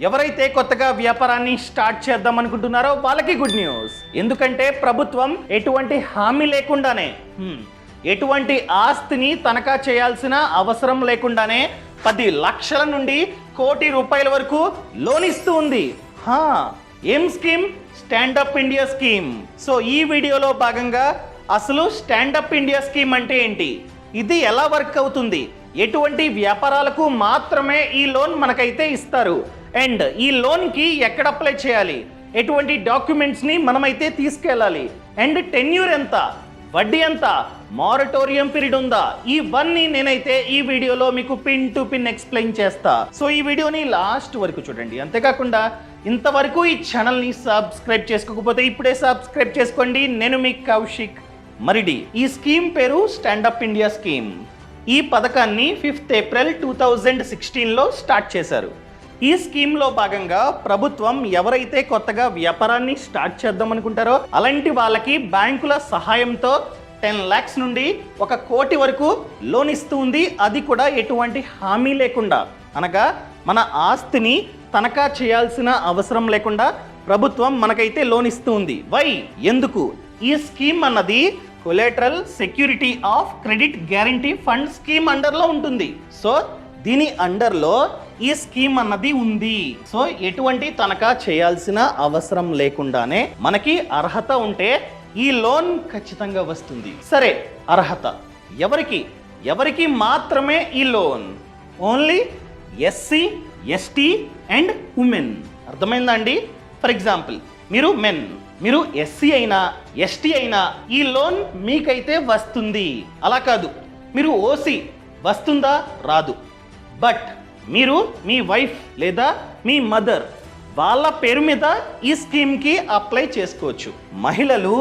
ఎవరైతే కొత్తగా వ్యాపారాన్ని స్టార్ట్ చేద్దాం అనుకుంటున్నారో వాళ్ళకి గుడ్ న్యూస్. ఎందుకంటే ప్రభుత్వం ఎటువంటి హామీ లేకుండానే ఎటువంటి ఆస్తిని తనఖా చేయాల్సిన అవసరం లేకుండానే 10 లక్షల నుండి కోటి రూపాయల వరకు లోన్ ఇస్తూ ఉంది. ఏం scheme? Stand up India scheme. So ఈ వీడియోలో భాగంగా అసలు స్టాండప్ ఇండియా స్కీమ్ అంటే ఏంటి, ఇది ఎలా వర్క్ అవుతుంది, ఎటువంటి వ్యాపారాలకు మాత్రమే ఈ లోన్ మనకైతే ఇస్తారు, అండ్ ఈ లోన్కి ఎక్కడ అప్లై చేయాలి, ఎటువంటి డాక్యుమెంట్స్ని మనమైతే తీసుకెళ్ళాలి, అండ్ టెన్యూర్ ఎంత, వడ్డీ ఎంత, మారటోరియం పీరియడ్ ఉందా, ఇవన్నీ నేనైతే ఈ వీడియోలో మీకు పిన్ టు పిన్ ఎక్స్ప్లెయిన్ చేస్తా. సో ఈ వీడియోని లాస్ట్ వరకు చూడండి. అంతేకాకుండా ఇంతవరకు ఈ ఛానల్ని సబ్స్క్రైబ్ చేసుకోకపోతే ఇప్పుడే సబ్స్క్రైబ్ చేసుకోండి. నేను మీ కౌశిక్ మరిడి. ఈ స్కీమ్ పేరు స్టాండప్ ఇండియా స్కీమ్. ఈ పథకాన్ని 5th ఏప్రిల్ 2016లో స్టార్ట్ చేశారు. ఈ స్కీమ్లో భాగంగా ప్రభుత్వం ఎవరైతే కొత్తగా వ్యాపారాన్ని స్టార్ట్ చేద్దాం అనుకుంటారో అలాంటి వాళ్ళకి బ్యాంకుల సహాయంతో 10 lakhs నుండి 1 కోటి వరకు లోన్ ఇస్తూ ఉంది. అది కూడా ఎటువంటి హామీ లేకుండా, అనగా మన ఆస్తిని తనఖా చేయాల్సిన అవసరం లేకుండా ప్రభుత్వం మనకైతే లోన్ ఇస్తూ ఉంది. వై? ఎందుకు? ఈ స్కీమ్ అన్నది collateral security of credit guarantee fund scheme అండర్లో ఉంటుంది. సో దీని అండర్లో ఈ స్కీమ్ అన్నది ఉంది. సో ఎటువంటి తనఖా చేయాల్సిన అవసరం లేకుండానే మనకి అర్హత ఉంటే ఈ లోన్ ఖచ్చితంగా వస్తుంది. సరే, అర్హత ఎవరికి మాత్రమే ఈ loan? Only SC, ST and women. అర్థమైందా అండి? ఫర్ ఎగ్జాంపుల్, మీరు మెన్, మీరు ఎస్సీ అయినా ఎస్టీ అయినా ఈ లోన్ మీకైతే వస్తుంది. అలా కాదు, మీరు ఓసీ వస్తుందా? రాదు. బట్ మీరు మీ వైఫ్ లేదా మీ మదర్ వాళ్ళ పేరు మీద ఈ స్కీమ్కి అప్లై చేసుకోవచ్చు. మహిళలు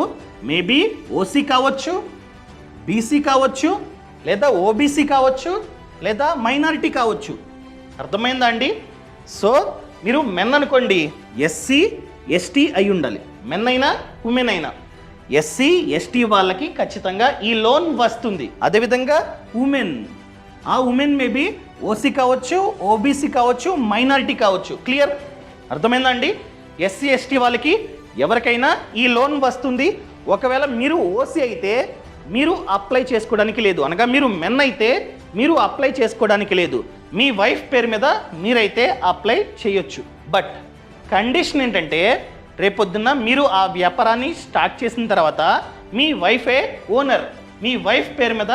మేబీ ఓసీ కావచ్చు, బీసీ కావచ్చు, లేదా ఓబీసీ కావచ్చు, లేదా మైనారిటీ కావచ్చు. అర్థమైందా అండి? సో మీరు మెన్ అనుకోండి, ఎస్సీ ఎస్టీ అయి ఉండాలి. మెన్ అయినా ఉమెన్ అయినా ఎస్సీ ఎస్టీ వాళ్ళకి ఖచ్చితంగా ఈ లోన్ వస్తుంది. అదేవిధంగా ఉమెన్, ఆ ఉమెన్ మేబీ ఓసీ కావచ్చు, ఓబీసీ కావచ్చు, మైనారిటీ కావచ్చు. క్లియర్? అర్థమైందా అండి? ఎస్సీ ఎస్టీ వాళ్ళకి ఎవరికైనా ఈ లోన్ వస్తుంది. ఒకవేళ మీరు ఓసీ అయితే మీరు అప్లై చేసుకోవడానికి లేదు, అనగా మీరు మెన్ అయితే మీరు అప్లై చేసుకోవడానికి లేదు. మీ వైఫ్ పేరు మీద మీరైతే అప్లై చేయొచ్చు. బట్ కండిషన్ ఏంటంటే, రేపొద్దున్న మీరు ఆ వ్యాపారాన్ని స్టార్ట్ చేసిన తర్వాత మీ వైఫే ఓనర్. మీ వైఫ్ పేరు మీద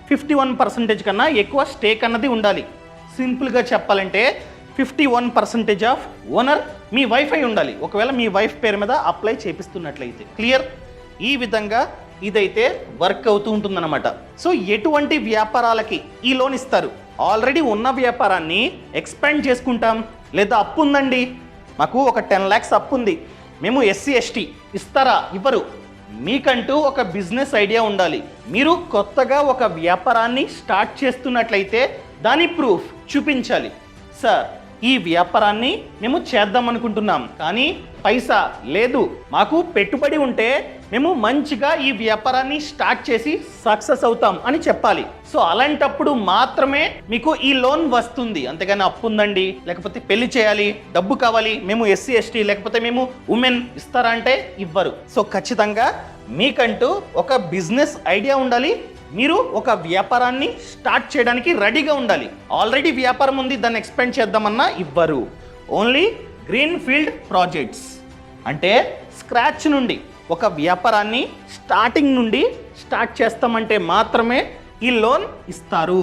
51% కన్నా ఎక్కువ స్టేక్ అన్నది ఉండాలి. సింపుల్గా చెప్పాలంటే 51% ఆఫ్ ఓనర్ మీ వైఫ్ అయి ఉండాలి, ఒకవేళ మీ వైఫ్ పేరు మీద అప్లై చేపిస్తున్నట్లయితే. క్లియర్? ఈ విధంగా ఇదైతే వర్క్ అవుతూ ఉంటుందన్నమాట. సో ఎటువంటి వ్యాపారాలకి ఈ లోన్ ఇస్తారు? ఆల్రెడీ ఉన్న వ్యాపారాన్ని ఎక్స్పాండ్ చేసుకుంటాం, లేదా అప్పు ఉందండి, మాకు ఒక 10 lakhs అప్పు ఉంది, మేము ఎస్సీ ఎస్టీ, ఇస్తారా? ఇవ్వరు. మీకంటూ ఒక బిజినెస్ ఐడియా ఉండాలి. మీరు కొత్తగా ఒక వ్యాపారాన్ని స్టార్ట్ చేస్తున్నట్లయితే దాని ప్రూఫ్ చూపించాలి. సార్, ఈ వ్యాపారాన్ని మేము చేద్దాం అనుకుంటున్నాం, కానీ పైసా లేదు, మాకు పెట్టుబడి ఉంటే మేము మంచిగా ఈ వ్యాపారాన్ని స్టార్ట్ చేసి సక్సెస్ అవుతాం అని చెప్పాలి. సో అలాంటప్పుడు మాత్రమే మీకు ఈ లోన్ వస్తుంది. అంతేగాని అప్పు ఉందండి, లేకపోతే పెళ్లి చేయాలి, డబ్బు కావాలి, మేము ఎస్సీ ఎస్టీ లేకపోతే మేము ఉమెన్, ఇస్తారా అంటే ఇవ్వరు. సో ఖచ్చితంగా మీకంటూ ఒక బిజినెస్ ఐడియా ఉండాలి. మీరు ఒక వ్యాపారాన్ని స్టార్ట్ చేయడానికి రెడీగా ఉండాలి. ఆల్రెడీ వ్యాపారం ఉంది, దాన్ని ఎక్స్పాండ్ చేద్దామన్నా ఇవ్వరు. ఓన్లీ గ్రీన్ ఫీల్డ్ ప్రాజెక్ట్స్ అంటే స్క్రాచ్ నుండి ఒక వ్యాపారాన్ని స్టార్టింగ్ నుండి స్టార్ట్ చేస్తామంటే మాత్రమే ఈ లోన్ ఇస్తారు.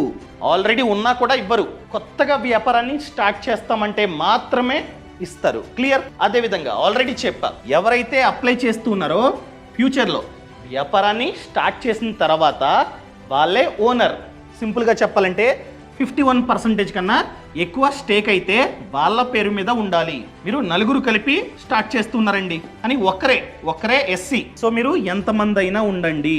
ఆల్రెడీ ఉన్నా కూడా ఇవ్వరు. కొత్తగా వ్యాపారాన్ని స్టార్ట్ చేస్తామంటే మాత్రమే ఇస్తారు. క్లియర్? అదేవిధంగా ఆల్రెడీ చెప్పా, ఎవరైతే అప్లై చేస్తున్నారో ఫ్యూచర్లో వ్యాపారాన్ని స్టార్ట్ చేసిన తర్వాత వాళ్ళే ఓనర్. సింపుల్గా చెప్పాలంటే 51% కన్నా ఎక్కువ స్టేక్ అయితే వాళ్ళ పేరు మీద ఉండాలి. మీరు నలుగురు కలిపి స్టార్ట్ చేస్తున్నారండి అని ఒక్కరే ఎస్సీ. సో మీరు ఎంతమంది అయినా ఉండండి,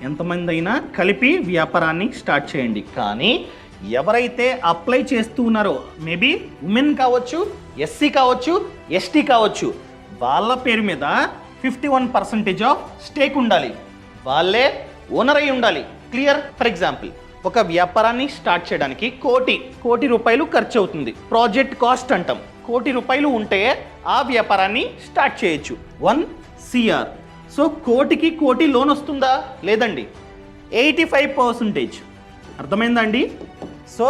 ఎంతమంది అయినా కలిపి వ్యాపారాన్ని స్టార్ట్ చేయండి. కానీ ఎవరైతే అప్లై చేస్తూ ఉన్నారో, మేబీ ఉమెన్ కావచ్చు, ఎస్సీ కావచ్చు, ఎస్టీ కావచ్చు, వాళ్ళ పేరు మీద 51% ఆఫ్ స్టేక్ ఉండాలి. వాళ్ళే ఓనర్ అయి ఉండాలి. క్లియర్? ఫర్ ఎగ్జాంపుల్, ఒక వ్యాపారాన్ని స్టార్ట్ చేయడానికి కోటి రూపాయలు ఖర్చు అవుతుంది. ప్రాజెక్ట్ కాస్ట్ అంటాం. కోటి రూపాయలు ఉంటే ఆ వ్యాపారాన్ని స్టార్ట్ చేయొచ్చు. 1 CR. సో కోటికి కోటి లోన్ వస్తుందా? లేదండి. 85%. అర్థమైందా అండి? సో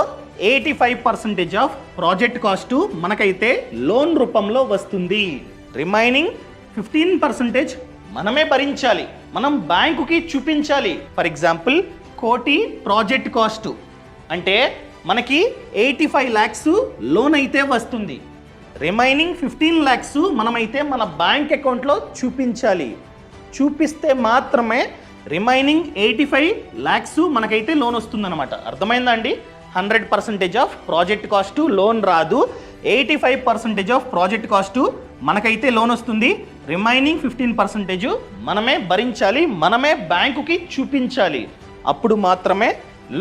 85% ఆఫ్ ప్రాజెక్ట్ కాస్ట్ మనకైతే లోన్ రూపంలో వస్తుంది. రిమైనింగ్ 15% మనమే భరించాలి, మనం బ్యాంకుకి చూపించాలి. ఫర్ ఎగ్జాంపుల్ కోటి ప్రాజెక్ట్ కాస్ట్ అంటే మనకి 85 lakhs లోన్ అయితే వస్తుంది. రిమైనింగ్ 15 lakhs మనమైతే మన బ్యాంక్ అకౌంట్లో చూపించాలి. చూపిస్తే మాత్రమే రిమైనింగ్ 85 lakhs మనకైతే లోన్ వస్తుందన్నమాట. అర్థమైందా అండి? 100% ఆఫ్ ప్రాజెక్ట్ కాస్ట్ లోన్ రాదు. 85% ఆఫ్ ప్రాజెక్ట్ కాస్ట్ మనకైతే లోన్ వస్తుంది. రిమైనింగ్ 15% మనమే భరించాలి, మనమే బ్యాంకుకి చూపించాలి. అప్పుడు మాత్రమే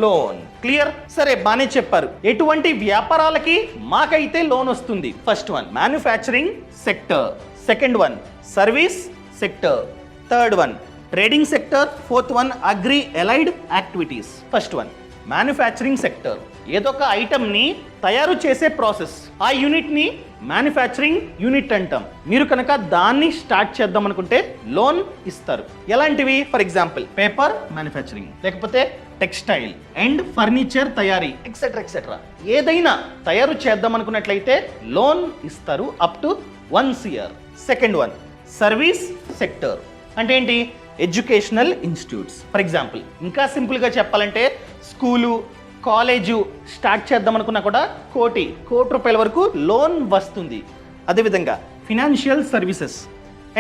లోన్. క్లియర్? సరే, బాగానే చెప్పారు. ఎటువంటి వ్యాపారాలకి మాకైతే లోన్ వస్తుంది? First one manufacturing sector, second one service sector, third one trading sector, fourth one agri allied activities. First one manufacturing sector. ఏదో ఒక ఐటమ్ని తయారు చేసే ప్రాసెస్, ఆ యూనిట్ని మ్యానుఫ్యాక్చరింగ్ యూనిట్ అంటాం. మీరు కనుక దాన్ని స్టార్ట్ చేద్దాం అనుకుంటే లోన్ ఇస్తారు. ఎలాంటివి? ఫర్ ఎగ్జాంపుల్ పేపర్ మ్యానుఫ్యాక్చరింగ్, లేకపోతే టెక్స్టైల్ అండ్ ఫర్నిచర్ తయారీ, ఎక్సెట్రా ఎక్సెట్రా. ఏదైనా తయారు చేద్దాం అనుకున్నట్లయితే లోన్ ఇస్తారు up to 1 CR. Second one service sector అంటే ఏంటి? Educational institutes. ఫర్ ఎగ్జాంపుల్ ఇంకా సింపుల్గా చెప్పాలంటే స్కూలు, కాలేజు స్టార్ట్ చేద్దాం అనుకున్నా కూడా కోటి రూపాయల వరకు లోన్ వస్తుంది. అదేవిధంగా ఫినాన్షియల్ సర్వీసెస్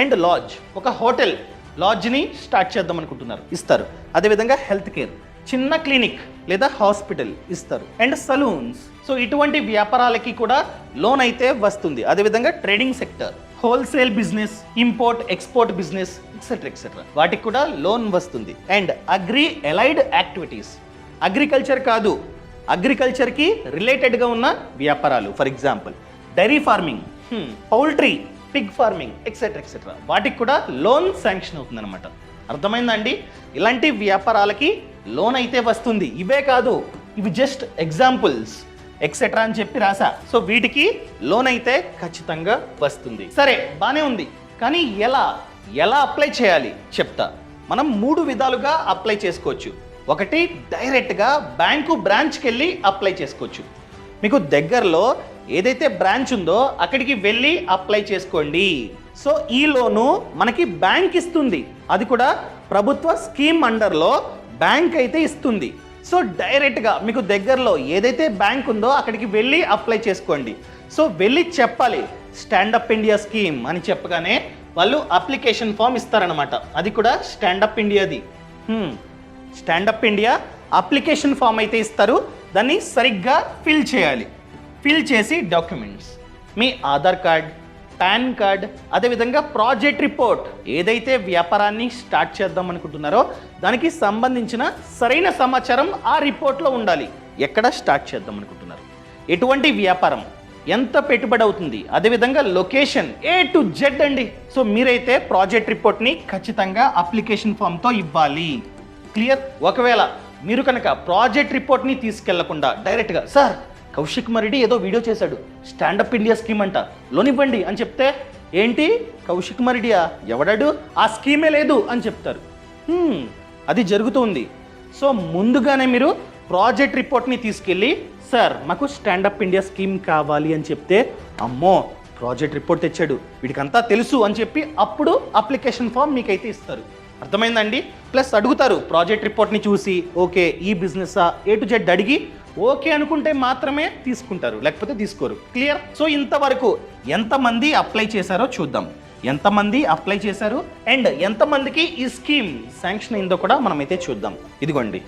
అండ్ లాడ్జ్, ఒక హోటల్ లాడ్జ్ని స్టార్ట్ చేద్దాం అనుకుంటున్నారు, ఇస్తారు. అదేవిధంగా హెల్త్ కేర్, చిన్న క్లినిక్ లేదా హాస్పిటల్ ఇస్తారు. And salons. సో ఇటువంటి వ్యాపారాలకి కూడా లోన్ అయితే వస్తుంది. అదేవిధంగా trading sector, wholesale business, import export business, etcetera etcetera, వాటికి కూడా లోన్ వస్తుంది. And agri allied activities, agriculture కాదు, అగ్రికల్చర్కి రిలేటెడ్గా ఉన్న వ్యాపారాలు. For example dairy farming, poultry, pig farming, etcetera etcetera, వాటికి కూడా లోన్ శాంక్షన్ అవుతుంది అనమాట. అర్థమైందా అండి? ఇలాంటి వ్యాపారాలకి లోన్ అయితే వస్తుంది. ఇవే కాదు, ఇవి జస్ట్ ఎగ్జాంపుల్స్, ఎక్సెట్రా అని చెప్పి రాసా. సో వీటికి లోన్ అయితే ఖచ్చితంగా వస్తుంది. సరే, బానే ఉంది, కానీ ఎలా అప్లై చేయాలి చెప్తా. మనం 3 విధాలుగా అప్లై చేసుకోవచ్చు. ఒకటి డైరెక్ట్గా బ్యాంకు బ్రాంచ్కి వెళ్ళి అప్లై చేసుకోవచ్చు. మీకు దగ్గరలో ఏదైతే బ్రాంచ్ ఉందో అక్కడికి వెళ్ళి అప్లై చేసుకోండి. సో ఈ లోను మనకి బ్యాంక్ ఇస్తుంది, అది కూడా ప్రభుత్వ స్కీమ్ అండర్లో బ్యాంక్ అయితే ఇస్తుంది. సో డైరెక్ట్గా మీకు దగ్గరలో ఏదైతే బ్యాంక్ ఉందో అక్కడికి వెళ్ళి అప్లై చేసుకోండి. సో వెళ్ళి చెప్పాలి స్టాండప్ ఇండియా స్కీమ్ అని చెప్పగానే వాళ్ళు అప్లికేషన్ ఫామ్ ఇస్తారనమాట. అది కూడా స్టాండప్ ఇండియాది. స్టాండప్ ఇండియా అప్లికేషన్ ఫామ్ అయితే ఇస్తారు. దాన్ని సరిగ్గా ఫిల్ చేయాలి. ఫిల్ చేసి డాక్యుమెంట్స్, మీ ఆధార్ కార్డ్, పాన్ కార్డ్, అదేవిధంగా ప్రాజెక్ట్ రిపోర్ట్, ఏదైతే వ్యాపారాన్ని స్టార్ట్ చేద్దాం అనుకుంటున్నారో దానికి సంబంధించిన సరైన సమాచారం ఆ రిపోర్ట్లో ఉండాలి. ఎక్కడ స్టార్ట్ చేద్దాం అనుకుంటున్నారు, ఎటువంటి వ్యాపారం, ఎంత పెట్టుబడి అవుతుంది, అదేవిధంగా లొకేషన్, A to Z అండి. సో మీరైతే ప్రాజెక్ట్ రిపోర్ట్ని ఖచ్చితంగా అప్లికేషన్ ఫామ్తో ఇవ్వాలి. క్లియర్? ఒకవేళ మీరు కనుక ప్రాజెక్ట్ రిపోర్ట్ని తీసుకెళ్లకుండా డైరెక్ట్గా సార్ కౌశిక్ మరెడ్డి ఏదో వీడియో చేశాడు, స్టాండప్ ఇండియా స్కీమ్ అంట, లోన్ ఇవ్వండి అని చెప్తే ఏంటి కౌశిక్ మరెడ్డియా, ఎవడాడు, ఆ స్కీమే లేదు అని చెప్తారు. అది జరుగుతుంది. సో ముందుగానే మీరు ప్రాజెక్ట్ రిపోర్ట్ని తీసుకెళ్ళి సార్ మాకు స్టాండప్ ఇండియా స్కీమ్ కావాలి అని చెప్తే అమ్మో ప్రాజెక్ట్ రిపోర్ట్ తెచ్చాడు, వీడికంతా తెలుసు అని చెప్పి అప్పుడు అప్లికేషన్ ఫామ్ మీకైతే ఇస్తారు. అర్థమైందండి? ప్లస్ అడుగుతారు ప్రాజెక్ట్ రిపోర్ట్ని చూసి ఓకే ఈ బిజినెస్సా A to Z అడిగి ఓకే అనుకుంటే మాత్రమే తీసుకుంటారు, లేకపోతే తీసుకోరు. క్లియర్? సో ఇంతవరకు ఎంతమంది అప్లై చేశారో చూద్దాం. ఎంతమంది అప్లై చేశారు అండ్ ఎంతమందికి ఈ స్కీమ్ శాంక్షన్ అయిందో కూడా మనమైతే చూద్దాం. ఇదిగోండి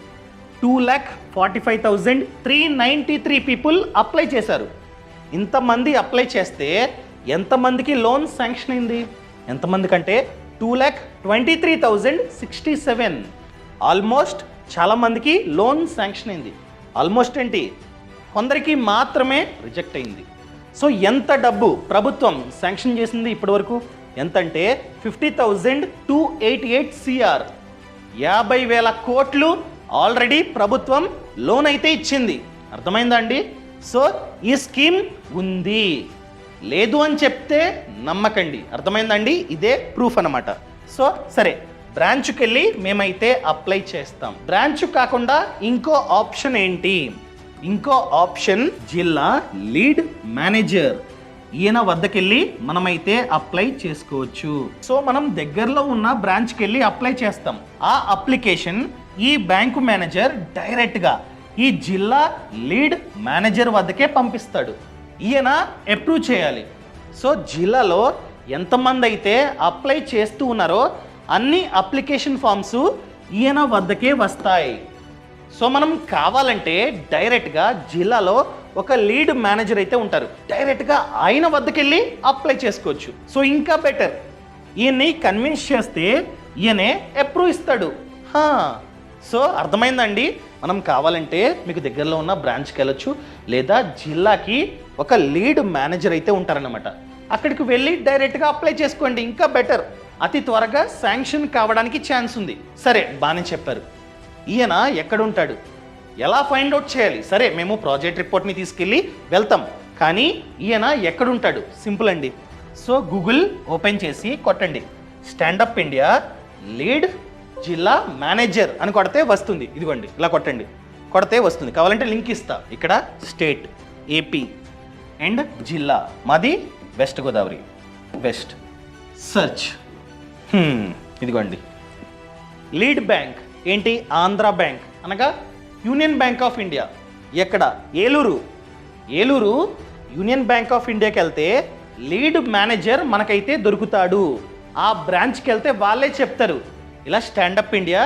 2,45,393 పీపుల్ అప్లై చేశారు. ఇంతమంది అప్లై చేస్తే ఎంతమందికి లోన్ శాంక్షన్ అయింది? ఎంతమంది కంటే 2,23,067. ఆల్మోస్ట్ చాలామందికి లోన్ శాంక్షన్ అయింది. ఆల్మోస్ట్ ఏంటి, కొందరికి మాత్రమే రిజెక్ట్ అయింది. సో ఎంత డబ్బు ప్రభుత్వం శాంక్షన్ చేసింది ఇప్పటి వరకు? ఎంతంటే 50,288 CR, 50,000 కోట్లు ఆల్రెడీ ప్రభుత్వం లోన్ అయితే ఇచ్చింది. అర్థమైందా అండి? సో ఈ స్కీమ్ ఉంది. లేదు అని చెప్తే నమ్మకండి. అర్థమైందండి? ఇదే ప్రూఫ్ అన్నమాట. సో సరే, బ్రాంచ్కి వెళ్ళి మేమైతే అప్లై చేస్తాం. బ్రాంచ్ కాకుండా ఇంకో ఆప్షన్ ఏంటి? ఇంకో ఆప్షన్ జిల్లా లీడ్ మేనేజర్. ఈయన వద్దకెళ్ళి మనమైతే అప్లై చేసుకోవచ్చు. సో మనం దగ్గరలో ఉన్న బ్రాంచ్కి వెళ్ళి అప్లై చేస్తాం. ఆ అప్లికేషన్ ఈ బ్యాంకు మేనేజర్ డైరెక్ట్గా ఈ జిల్లా లీడ్ మేనేజర్ వద్దకే పంపిస్తాడు. ఈయన అప్రూవ్ చేయాలి. సో జిల్లాలో ఎంతమంది అయితే అప్లై చేస్తూ ఉన్నారో అన్ని అప్లికేషన్ ఫామ్స్ ఈయన వద్దకే వస్తాయి. సో మనం కావాలంటే డైరెక్ట్గా జిల్లాలో ఒక లీడ్ మేనేజర్ అయితే ఉంటారు, డైరెక్ట్గా ఆయన వద్దకెళ్ళి అప్లై చేసుకోవచ్చు. సో ఇంకా బెటర్, ఈయన్ని కన్విన్స్ చేస్తే ఈయనే అప్రూవ్ ఇస్తాడు. సో అర్థమైందండి? మనం కావాలంటే మీకు దగ్గరలో ఉన్న బ్రాంచ్కి వెళ్ళొచ్చు, లేదా జిల్లాకి ఒక లీడ్ మేనేజర్ అయితే ఉంటారన్నమాట. అక్కడికి వెళ్ళి డైరెక్ట్గా అప్లై చేసుకోండి, ఇంకా బెటర్. అతి త్వరగా శాంక్షన్ కావడానికి ఛాన్స్ ఉంది. సరే, బాగానే చెప్పారు. ఈయన ఎక్కడుంటాడు, ఎలా ఫైండ్ అవుట్ చేయాలి? సరే, మేము ప్రాజెక్ట్ రిపోర్ట్ని తీసుకెళ్ళి వెళ్తాం, కానీ ఈయన ఎక్కడుంటాడు? సింపుల్ అండి. సో గూగుల్ ఓపెన్ చేసి కొట్టండి స్టాండప్ ఇండియా లీడ్ జిల్లా మేనేజర్ అని కొడితే వస్తుంది. ఇదిగోండి, ఇలా కొట్టండి, కొడితే వస్తుంది. కావాలంటే లింక్ ఇస్తా. ఇక్కడ స్టేట్ ఏపీ అండ్ జిల్లా మాది వెస్ట్ గోదావరి, వెస్ట్. సర్చ్. ఇదిగోండి, లీడ్ బ్యాంక్ ఏంటి? ఆంధ్ర బ్యాంక్ అనగా యూనియన్ బ్యాంక్ ఆఫ్ ఇండియా. ఎక్కడ? Eluru. Eluru union bank of ఇండియాకి వెళ్తే లీడ్ మేనేజర్ మనకైతే దొరుకుతాడు. ఆ బ్రాంచ్కి వెళ్తే వాళ్ళే చెప్తారు, ఇలా స్టాండప్ ఇండియా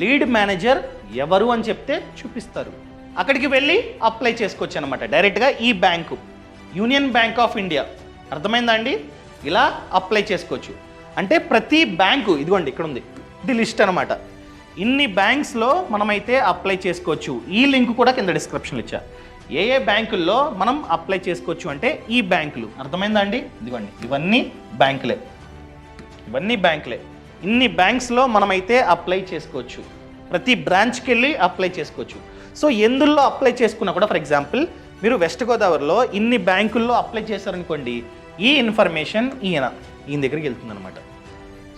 లీడ్ మేనేజర్ ఎవరు అని చెప్తే చూపిస్తారు. అక్కడికి వెళ్ళి అప్లై చేసుకోవచ్చు అనమాట డైరెక్ట్గా ఈ bank, union bank of India. అర్థమైందా అండి? ఇలా అప్లై చేసుకోవచ్చు. అంటే ప్రతి బ్యాంకు, ఇదిగోండి ఇక్కడ ఉంది, ఇది లిస్ట్ అనమాట. ఇన్ని బ్యాంక్స్లో మనమైతే అప్లై చేసుకోవచ్చు. ఈ లింక్ కూడా కింద డిస్క్రిప్షన్లో ఇచ్చా. ఏ ఏ బ్యాంకుల్లో మనం అప్లై చేసుకోవచ్చు అంటే ఈ బ్యాంకులు. అర్థమైందా అండి? ఇదిగోండి, ఇవన్నీ బ్యాంకులే, ఇవన్నీ బ్యాంకులే. ఇన్ని బ్యాంక్స్లో మనమైతే అప్లై చేసుకోవచ్చు. ప్రతి బ్రాంచ్కి వెళ్ళి అప్లై చేసుకోవచ్చు. సో ఎందుల్లో అప్లై చేసుకున్నా కూడా, ఫర్ ఎగ్జాంపుల్ మీరు వెస్ట్ గోదావరిలో ఇన్ని బ్యాంకుల్లో అప్లై చేశారనుకోండి, ఈ ఇన్ఫర్మేషన్ ఈయన దగ్గరికి వెళ్తుంది అనమాట.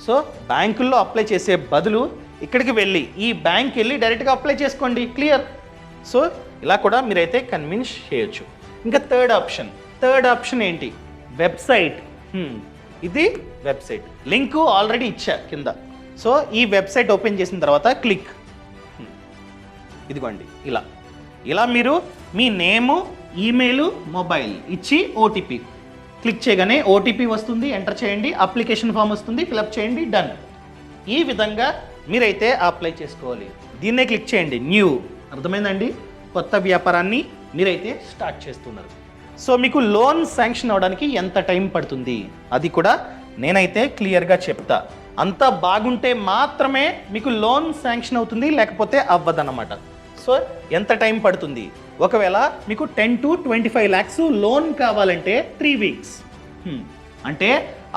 సో బ్యాంకుల్లో అప్లై చేసే బదులు ఇక్కడికి వెళ్ళి ఈ బ్యాంక్ వెళ్ళి డైరెక్ట్గా అప్లై చేసుకోండి. క్లియర్? సో ఇలా కూడా మీరైతే కన్విన్స్ చేయొచ్చు. ఇంకా థర్డ్ ఆప్షన్ ఏంటి? వెబ్సైట్. ఇది వెబ్సైట్, లింక్ ఆల్రెడీ ఇచ్చా కింద. సో ఈ వెబ్సైట్ ఓపెన్ చేసిన తర్వాత క్లిక్, ఇదిగోండి ఇలా మీరు మీ నేము, ఈమెయిల్, మొబైల్ ఇచ్చి ఓటీపీ క్లిక్ చేయగానే ఓటీపీ వస్తుంది, ఎంటర్ చేయండి, అప్లికేషన్ ఫామ్ వస్తుంది, ఫిలప్ చేయండి, డన్. ఈ విధంగా మీరైతే అప్లై చేసుకోవాలి. దీన్నే క్లిక్ చేయండి, న్యూ. అర్థమైందండి? కొత్త వ్యాపారాన్ని మీరైతే స్టార్ట్ చేస్తున్నారు. సో మీకు లోన్ శాంక్షన్ అవడానికి ఎంత టైం పడుతుంది అది కూడా నేనైతే క్లియర్గా చెప్తా. అంతా బాగుంటే మాత్రమే మీకు లోన్ శాంక్షన్ అవుతుంది, లేకపోతే అవ్వదన్నమాట. సో ఎంత టైం పడుతుంది? ఒకవేళ మీకు 10 to 25 lakhs లోన్ కావాలంటే 3 weeks. అంటే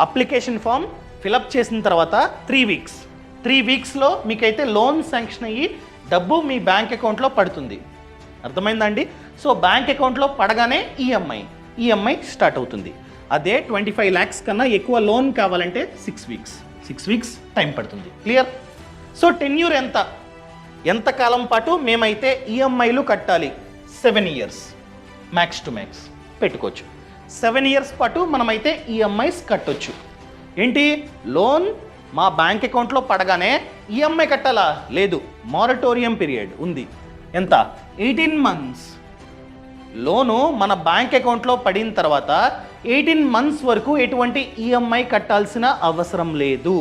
అప్లికేషన్ ఫామ్ ఫిలప్ చేసిన తర్వాత 3 weeksలో మీకైతే లోన్ శాంక్షన్ అయ్యి డబ్బు మీ బ్యాంక్ అకౌంట్లో పడుతుంది. అర్థమైందండి? సో బ్యాంక్ అకౌంట్లో పడగానే ఈఎంఐ స్టార్ట్ అవుతుంది. అదే 25 lakhs కన్నా ఎక్కువ లోన్ కావాలంటే 6 weeks టైం పడుతుంది. క్లియర్? సో టెన్యూర్ ఎంత కాలం పాటు మేమైతే ఈఎంఐలు కట్టాలి? 7 years మ్యాక్స్ టు మ్యాక్స్ పెట్టుకోవచ్చు. 7 years పాటు మనమైతే ఈఎంఐస్ కట్టొచ్చు. ఏంటి? లోన్ మా బ్యాంక్ అకౌంట్లో పడగానే ఈఎంఐ కట్టాలా? లేదు, మారటోరియం పీరియడ్ ఉంది. ఎంత? 18 months. లోను మన బ్యాంక్ అకౌంట్లో పడిన తర్వాత 18 months వరకు ఎటువంటి ఈఎంఐ కట్టాల్సిన అవసరం లేదు.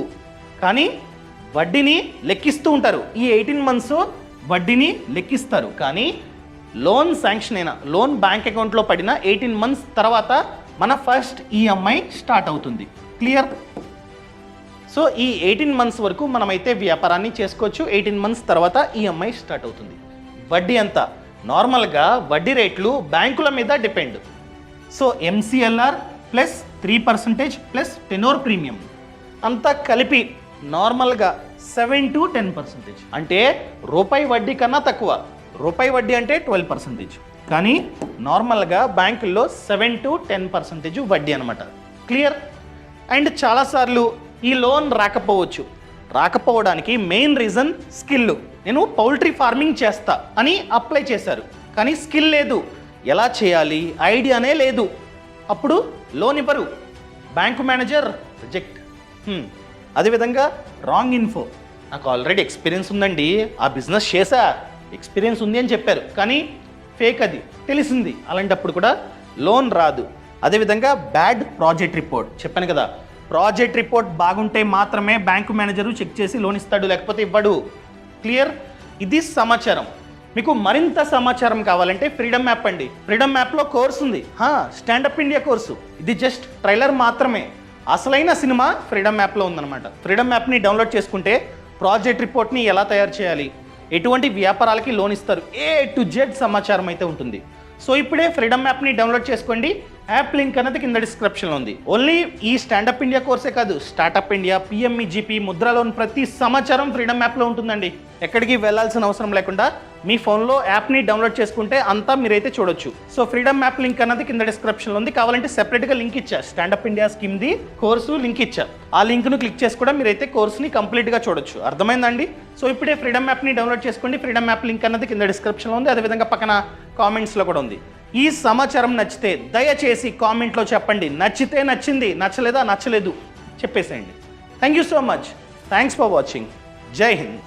కానీ వడ్డీని లెక్కిస్తూ ఉంటారు. ఈ 18 months వడ్డీని లెక్కిస్తారు. కానీ లోన్ శాంక్షన్ అయిన, లోన్ బ్యాంక్ అకౌంట్లో పడిన 18 months తర్వాత మన ఫస్ట్ ఈఎంఐ స్టార్ట్ అవుతుంది. క్లియర్? సో ఈ 18 months వరకు మనమైతే వ్యాపారాన్ని చేసుకోవచ్చు. 18 months తర్వాత ఈఎంఐ స్టార్ట్ అవుతుంది. వడ్డీ ఎంత? నార్మల్గా వడ్డీ రేట్లు బ్యాంకుల మీద depend. So MCLR plus 3% plus tenor premium అంతా కలిపి నార్మల్గా 7 to 10%. అంటే రూపాయి వడ్డీ కన్నా తక్కువ. రూపాయి వడ్డీ అంటే 12%. కానీ నార్మల్గా బ్యాంకుల్లో 7 to 10% వడ్డీ అనమాట. క్లియర్? అండ్ చాలాసార్లు ఈ లోన్ రాకపోవడానికి మెయిన్ రీజన్ స్కిల్. నేను పౌల్ట్రీ ఫార్మింగ్ చేస్తా అని అప్లై చేశారు, కానీ స్కిల్ లేదు, ఎలా చేయాలి ఐడియానే లేదు. అప్పుడు లోన్ ఇవ్వరు, బ్యాంకు మేనేజర్ రిజెక్ట్. అదేవిధంగా రాంగ్ ఇన్ఫో. నాకు ఆల్రెడీ ఎక్స్పీరియన్స్ ఉందండి, ఆ బిజినెస్ చేసా, ఎక్స్పీరియన్స్ ఉంది అని చెప్పారు, కానీ ఫేక్, అది తెలిసింది. అలాంటప్పుడు కూడా లోన్ రాదు. అదేవిధంగా బ్యాడ్ ప్రాజెక్ట్ రిపోర్ట్. చెప్పాను కదా, ప్రాజెక్ట్ రిపోర్ట్ బాగుంటే మాత్రమే బ్యాంకు మేనేజరు చెక్ చేసి లోన్ ఇస్తాడు, లేకపోతే ఇవ్వడు. క్లియర్? ఇది సమాచారం. మీకు మరింత సమాచారం కావాలంటే ఫ్రీడమ్ యాప్ అండి. ఫ్రీడమ్ యాప్లో కోర్స్ ఉంది, స్టాండప్ ఇండియా కోర్సు. ఇది జస్ట్ ట్రైలర్ మాత్రమే. అసలైన సినిమా ఫ్రీడమ్ యాప్లో ఉందన్నమాట. ఫ్రీడమ్ యాప్ని డౌన్లోడ్ చేసుకుంటే ప్రాజెక్ట్ రిపోర్ట్ని ఎలా తయారు చేయాలి, ఎటువంటి వ్యాపారాలకి లోన్ ఇస్తారు, A to Z సమాచారం అయితే ఉంటుంది. సో ఇప్పుడే ఫ్రీడమ్ యాప్ని డౌన్లోడ్ చేసుకోండి. యాప్ లింక్ అనేది కింద డిస్క్రిప్షన్లో ఉంది. ఓన్లీ ఈ స్టాండప్ ఇండియా కోర్సే కాదు, startup India, PMEGP, Mudra loan, ప్రతి సమాచారం ఫ్రీడమ్ యాప్లో ఉంటుందండి. ఎక్కడికి వెళ్ళాల్సిన అవసరం లేకుండా మీ ఫోన్లో యాప్ని డౌన్లోడ్ చేసుకుంటే అంతా మీరైతే చూడొచ్చు. సో ఫ్రీడమ్ యాప్ లింక్ అన్నది కింద డిస్క్రిప్షన్లో ఉంది. కావాలంటే సెపరేట్గా లింక్ ఇచ్చా, స్టాండప్ ఇండియా స్కీమ్ది కోర్సు లింక్ ఇచ్చా. ఆ లింక్ను క్లిక్ చేసి కూడా మీరైతే కోర్సుని కంప్లీట్గా చూడొచ్చు. అర్థమైందండి? సో ఇప్పుడే ఫ్రీడమ్ యాప్ని డౌన్లోడ్ చేసుకోండి. ఫ్రీడమ్ యాప్ లింక్ అన్నది కింద డిస్క్రిప్షన్లో ఉంది. అదేవిధంగా పక్కన కామెంట్స్లో కూడా ఉంది. ఈ సమాచారం నచ్చితే దయచేసి కామెంట్లో చెప్పండి. నచ్చితే నచ్చింది, నచ్చలేదా నచ్చలేదు చెప్పేసేయండి. Thank you so much. Thanks for watching. Jai Hind.